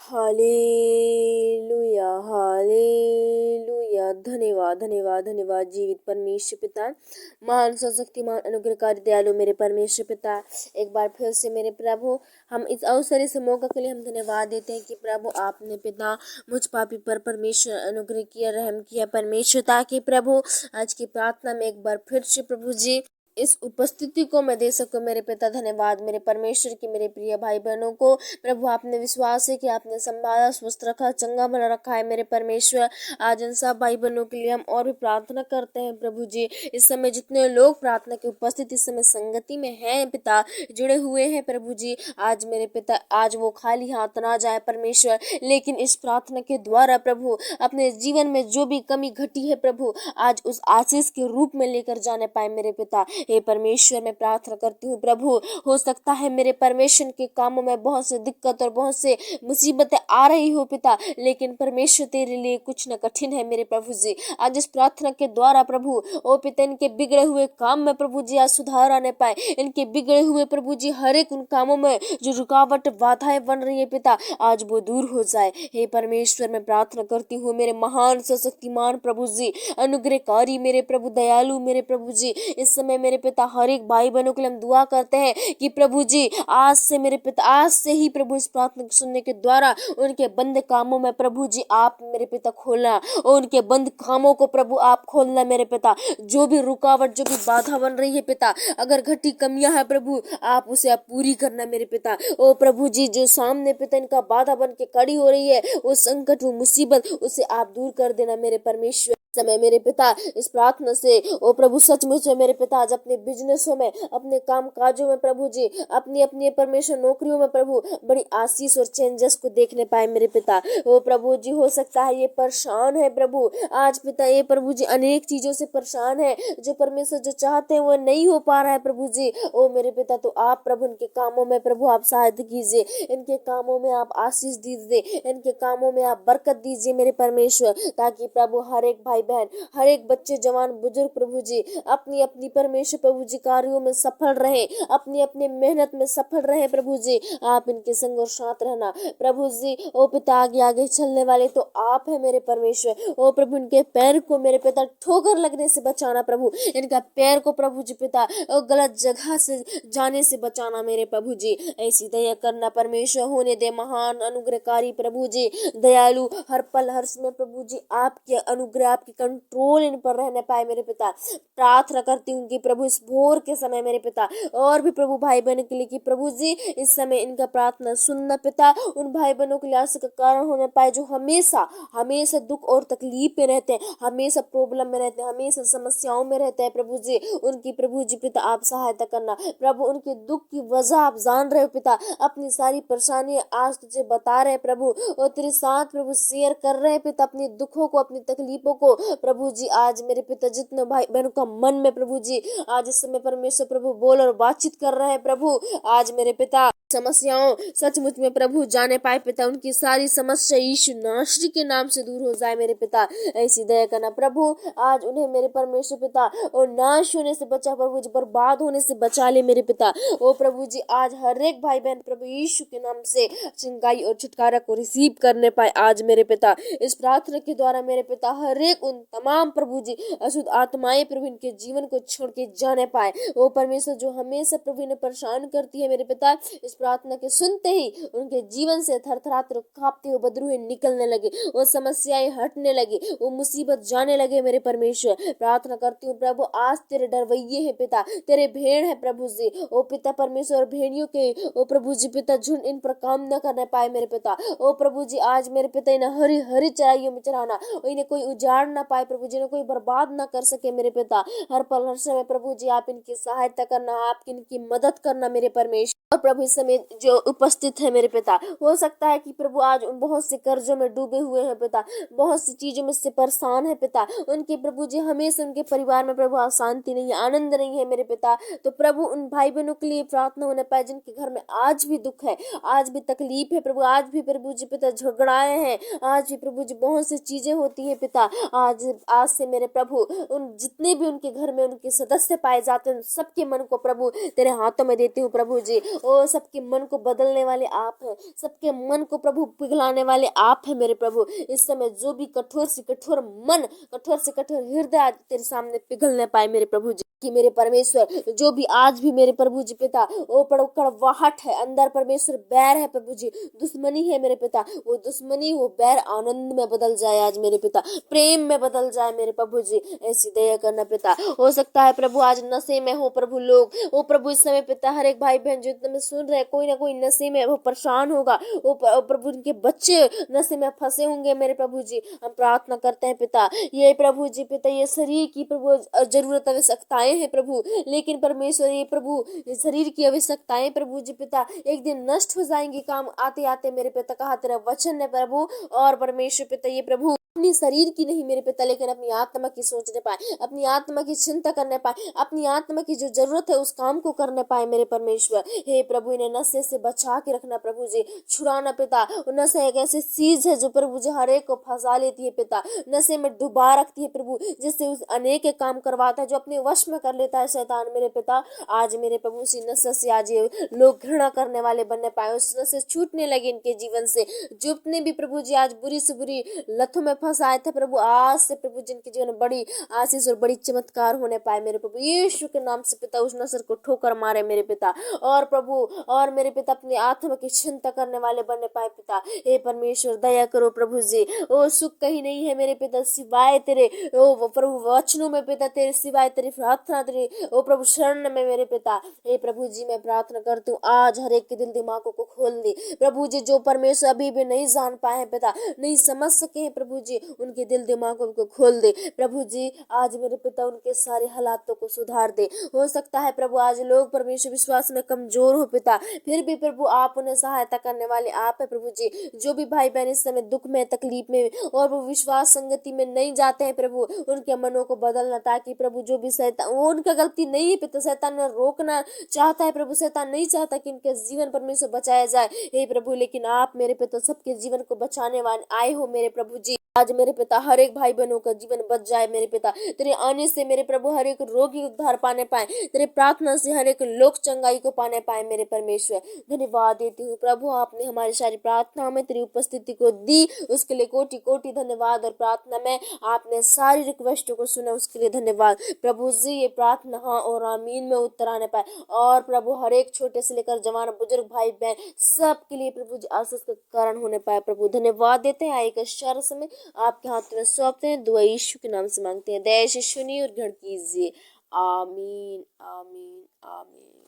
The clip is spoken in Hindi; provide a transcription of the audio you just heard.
Hallelujah hallelujah. धन्यवाद धन्यवाद धन्यवाद जीवित परमेश्वर पिता, महान सर्वशक्तिमान अनुग्रहकारी दयालु मेरे परमेश्वर पिता, एक बार फिर से मेरे प्रभु हम इस अवसर इस मौका के लिए हम धन्यवाद देते हैं कि प्रभु आपने पिता मुझ पापी पर परमेश्वर अनुग्रह किया, रहम किया परमेश्वर, ताकि प्रभु आज की प्रार्थना में एक बार फिर से प्रभु जी इस उपस्थिति को मैं दे सकूं मेरे पिता। धन्यवाद मेरे परमेश्वर की, मेरे प्रिय भाई बहनों को प्रभु आपने विश्वास है कि आपने संभाला, स्वस्थ रखा, चंगा भला रखा है मेरे परमेश्वर। आज इन सब भाई बहनों के लिए हम और भी प्रार्थना करते हैं प्रभु जी। इस समय जितने लोग प्रार्थना की उपस्थिति इस समय संगति में हैं पिता, जुड़े हुए हैं प्रभु जी, आज मेरे पिता आज वो खाली हाथ ना जाए परमेश्वर, लेकिन इस प्रार्थना के द्वारा प्रभु अपने जीवन में जो भी कमी घटी है प्रभु आज उस आशीष के रूप में लेकर जाने पाए मेरे पिता। हे परमेश्वर मैं प्रार्थना करती हूँ प्रभु, हो सकता है मेरे परमेश्वर के कामों में बहुत से दिक्कत और बहुत से मुसीबतें आ रही हो पिता, लेकिन परमेश्वर तेरे लिए कुछ न कठिन है मेरे प्रभु जी। आज इस प्रार्थना के द्वारा प्रभु ओ पिता इनके बिगड़े हुए काम में प्रभु जी आज सुधार आने पाए, इनके बिगड़े हुए प्रभु जी हर एक उन कामों में जो रुकावट बाधाएं बन रही है पिता आज वो दूर हो जाए। हे परमेश्वर मैं प्रार्थना करती हूँ मेरे महान सशक्तिमान प्रभु जी, अनुग्रहकारी मेरे प्रभु, दयालु मेरे प्रभु जी, इस समय मेरे पिता हर एक भाई बहनों के लिए हम दुआ करते हैं कि प्रभु जी आज से मेरे पिता आज से ही प्रभु इस प्रार्थना को सुनने के द्वारा उनके बंद कामों में प्रभु जी आप मेरे पिता खोलना, और उनके बंद कामों को प्रभु आप खोलना मेरे पिता। जो भी रुकावट जो भी बाधा बन रही है पिता, अगर घटी कमियां है प्रभु आप उसे आप पूरी करना मेरे पिता। ओ प्रभु जी जो सामने पिता इनका बाधा बन के खड़ी हो रही है, वो संकट वो मुसीबत उसे आप दूर कर देना मेरे परमेश्वर। समय मेरे पिता इस प्रार्थना से ओ प्रभु सचमुच में मेरे पिता आज अपने बिजनेसों में, अपने काम काजों में प्रभु जी, अपनी अपनी परमेश्वर नौकरियों में प्रभु बड़ी आशीष और चेंजेस को देखने पाए मेरे पिता। ओ प्रभु जी हो सकता है ये परेशान है प्रभु आज पिता, ये प्रभु जी अनेक चीजों से परेशान है, जो परमेश्वर जो चाहते हैं वो नहीं हो पा रहा है प्रभु जी। ओ मेरे पिता तो आप प्रभु इनके कामों में प्रभु आप सहायता कीजिए, इनके कामों में आप आशीष दीजिए, इनके कामों में आप बरकत दीजिए मेरे परमेश्वर, ताकि प्रभु हर एक भाई बहन हर एक बच्चे जवान बुजुर्ग प्रभु जी अपनी अपनी परमेश्वर प्रभु जी कार्यों में सफल रहे, अपनी अपनी मेहनत में सफल रहे प्रभु जी। आप इनके संग और साथ रहना प्रभु जी। ओ पिता आगे आगे चलने वाले तो आप है मेरे परमेश्वर। ओ प्रभु इनके पैर को मेरे पिता ठोकर लगने से बचाना प्रभु, इनका पैर को प्रभु जी पिता गलत जगह से जाने से बचाना मेरे प्रभु जी। ऐसी दया करना परमेश्वर, होने दे महान अनुग्रहकारी प्रभु जी, दयालु हर पल हर समय प्रभु जी आपके अनुग्रह आपकी कंट्रोल इन पर रहने पाए मेरे पिता। प्रार्थना करती हूँ कि प्रभु इस भोर के समय मेरे पिता और भी प्रभु भाई बहनों के लिए कि प्रभु जी इस समय इनका प्रार्थना सुनना पिता, उन भाई बहनों के लिए आशा का कारण होने पाए जो हमेशा हमेशा दुख और तकलीफ में रहते हैं, हमेशा प्रॉब्लम में रहते हैं, हमेशा समस्याओं में रहते हैं प्रभु जी। उनकी प्रभु जी पिता आप सहायता करना प्रभु, उनके दुख की वजह आप जान रहे हो पिता, अपनी सारी परेशानी आज तुझे बता रहे प्रभु और तेरे साथ प्रभु शेयर कर रहे पिता, अपनी दुखों को अपनी तकलीफों को प्रभु जी। आज मेरे पिता जितने भाई बहनों का मन में प्रभु जी आज इस समय परमेश्वर प्रभु बोल और बातचीत कर रहे हैं प्रभु, आज मेरे पिता समस्याओं सचमुच में प्रभु जाने पाए पिता, उनकी सारी समस्या यीशु नासरी के नाम से दूर हो जाए मेरे पिता। ऐसी दया करना प्रभु, आज उन्हें मेरे परमेश्वर पिता और नाश होने से बचा प्रभु जी, बर्बाद होने से बचा ले मेरे पिता। ओ प्रभु जी आज हर एक भाई बहन प्रभु यीशु के नाम से चंगाई और छुटकारा को रिसीव करने पाए आज मेरे पिता। इस प्रार्थना के द्वारा मेरे पिता हर एक उन तमाम प्रभु जी अशुद्ध आत्माएं प्रभु इनके जीवन को छोड़ के जाने पाए। ओ परमेश्वर जो हमेशा प्रभु इन्हें परेशान करती है मेरे पिता, इस प्रार्थना के सुनते ही उनके जीवन से थरथराते कांपते हुए बदरूहे निकलने लगे, वो समस्याएं हटने लगी, वो मुसीबत जाने लगे मेरे परमेश्वर। प्रार्थना करती हूँ प्रभु आज तेरे डरवैये है पिता, तेरे भेड़ है प्रभु जी। ओ पिता परमेश्वर भेड़ियों के ओ प्रभु जी पिता झुंड इन पर काम न करने पाए मेरे पिता। ओ प्रभु जी आज मेरे पिता इन्हें हरी हरी चराइयों में चढ़ाना, इन्हें कोई उजाड़ ना पाए प्रभु जी, इन्हें कोई बर्बाद ना कर सके मेरे पिता। हर पल हर समय प्रभु जी आप इनकी सहायता करना, आप इनकी मदद करना मेरे परमेश्वर। और प्रभु इस समय जो उपस्थित है मेरे पिता, हो सकता है कि प्रभु आज उन बहुत से कर्जों में डूबे हुए हैं पिता, बहुत सी चीजों में से परेशान है पिता, उनके प्रभु जी हमेशा उनके परिवार में प्रभु शांति नहीं है, आनंद नहीं है मेरे पिता। तो प्रभु उन भाई बहनों के लिए प्रार्थना होने पाए जिनके घर में आज भी दुख है, आज भी तकलीफ है प्रभु, आज भी प्रभु जी पिता झगड़ाए हैं, आज भी प्रभु जी बहुत सी चीजें होती है पिता, आज से मेरे प्रभु उन जितने भी उनके घर में उनके सदस्य पाए जाते हैं सबके मन को प्रभु तेरे हाथों में देती हूँ प्रभु जी। ओ सबके मन को बदलने वाले आप हैं, सबके मन को प्रभु पिघलाने वाले आप हैं मेरे प्रभु। इस समय जो भी कठोर से कठोर मन, कठोर से कठोर हृदय आज तेरे सामने पिघलने पाए मेरे प्रभु जी। कि मेरे परमेश्वर जो भी आज भी मेरे प्रभु जी पिता ओ कड़वाहट है अंदर परमेश्वर, बैर है प्रभु जी, दुश्मनी है मेरे पिता, वो दुश्मनी वो बैर आनंद में बदल जाए आज मेरे पिता, प्रेम में बदल जाए मेरे प्रभु जी। ऐसी दया करना पिता। हो सकता है प्रभु आज नशे में हो प्रभु लोग, ओ प्रभु इस समय पिता हर एक भाई बहन जो इतने में सुन रहे कोई ना कोई नशे में वो परेशान होगा, वो प्रभु उनके बच्चे नशे में फंसे होंगे मेरे प्रभु जी। हम प्रार्थना करते हैं पिता, ये प्रभु जी पिता ये शरीर की प्रभु जरूरत आवश्यकताएं हैं प्रभु, लेकिन परमेश्वर ये प्रभु शरीर की आवश्यकताएं प्रभु जी पिता एक दिन नष्ट हो जाएंगी काम आते आते मेरे पिता, कहा तेरा वचन है प्रभु। और परमेश्वर पिता ये प्रभु अपनी शरीर की नहीं मेरे पिता लेकिन अपनी आत्मा की सोचने पाए, अपनी आत्मा की चिंता करने पाए, अपनी आत्मा की जो जरूरत है उस काम को करने पाए मेरे परमेश्वर। हे प्रभु इन्हें नशे से बचा के रखना प्रभु जी, छुड़ाना पिता। नशे एक ऐसी चीज है जो प्रभु जी हर एक को फंसा लेती है पिता, नशे में डुबा रखती है प्रभु, जिससे उस अनेक काम करवाता है जो अपने वश में कर लेता है शैतान मेरे पिता। आज मेरे प्रभु से नशे से आज ये लोग घृणा करने वाले बनने पाए, उस नशे छूटने लगे इनके जीवन से। जितने भी प्रभु जी आज बुरी से बुरी लतों में फंसाए थे प्रभु, आज से प्रभु जिनके जीवन में बड़ी आशीष और बड़ी चमत्कार होने पाए मेरे प्रभु यीशु के नाम से पिता। उस नसर को ठोकर मारे मेरे पिता, और प्रभु और मेरे पिता अपनी आत्मा की चिंता करने वाले बनने पाए पिता। हे परमेश्वर दया करो प्रभु जी। ओ सुख कहीं नहीं है मेरे पिता सिवाय तेरे, ओ प्रभु वचनों में पिता तेरे सिवाय, तेरी प्रार्थना तेरी ओ प्रभु शरण में मेरे पिता। हे प्रभु जी मैं प्रार्थना करती हूँ आज हर एक के दिल दिमागों को खोल दे प्रभु जी, जो परमेश्वर अभी भी नहीं जान पाए हैं पिता, नहीं समझ सके हैं प्रभु जी, उनके दिल दिमागों को खोल दे प्रभु जी। आज मेरे पिता उनके सारे हालातों को सुधार दे। हो सकता है प्रभु आज लोग परमेश्वर विश्वास में कमजोर हो पिता, फिर भी प्रभु आप उन्हें सहायता करने वाले आप है प्रभु जी। जो भी भाई बहन इस समय दुख में तकलीफ में और वो विश्वास संगति में नहीं जाते हैं प्रभु, उनके मनों को बदलना, ताकि प्रभु जो भी शैतान, वो उनका गलती नहीं है पिता, शैतान ने रोकना चाहता है प्रभु, शैतान नहीं चाहता कि इनके जीवन परमेश्वर बचाया जाए हे प्रभु, लेकिन आप मेरे पिता सबके जीवन को बचाने वाले आए हो मेरे प्रभु जी। आज मेरे पिता हर एक भाई बहनों का जीवन बच जाए मेरे पिता, तेरे आने से मेरे प्रभु हर एक रोगी उद्धार पाने पाए, तेरे प्रार्थना से हर एक लोग चंगाई को पाने पाए मेरे परमेश्वर। धन्यवाद देती हूँ प्रभु, आपने हमारी सारी प्रार्थना में तेरी उपस्थिति को दी, उसके लिए कोटि कोटि धन्यवाद। और प्रार्थना में आपने सारी रिक्वेस्टों को सुना, उसके लिए धन्यवाद प्रभु जी। ये प्रार्थना हाँ और आमीन में उत्तर आने पाए, और प्रभु हर एक छोटे से लेकर जवान बुजुर्ग भाई बहन सबके लिए प्रभु जी आशीष का कारण होने पाए प्रभु। धन्यवाद देते हैं, आए का शर समय आपके हाथ में सौंपते हैं, दुआ यीशु के नाम से मांगते हैं, दया से सुनिए और ग्रहण कीजिए। आमीन आमीन आमीन।